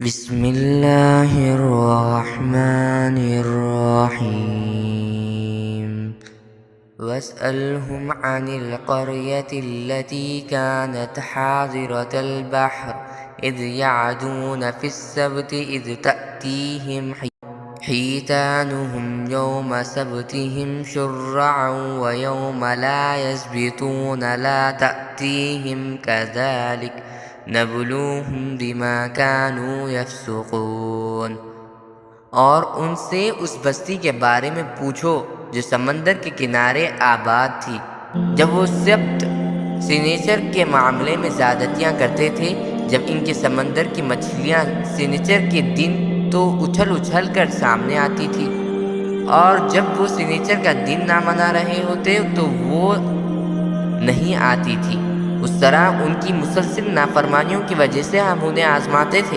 बिस्मिल्लाहिर्रहमानिर्रहीम वस्अलहुम अनिल क़र्यतिल्लती कानत हाज़िरतल बहर is यअदून फ़िस्सब्ति is तअतीहिम हितानुहुम यौम सबतिहिम शुर्अन व यौम ला यस्बितून ला तअतीहिम कज़ालिक नबलूहुम बिमा कानू यफ़सुक़ून। और उनसे उस बस्ती के बारे में पूछो जो समंदर के किनारे आबाद थी, जब वो सब्त सिनेचर के मामले में ज़्यादतियाँ करते थे। जब इनके समंदर की मछलियाँ सिनेचर के दिन तो उछल उछल कर सामने आती थी, और जब वो सिनेचर का दिन ना मना रहे होते तो वो नहीं आती थी। उस तरह उनकी मुसलसल नाफरमानियों की वजह से हम उन्हें आजमाते थे।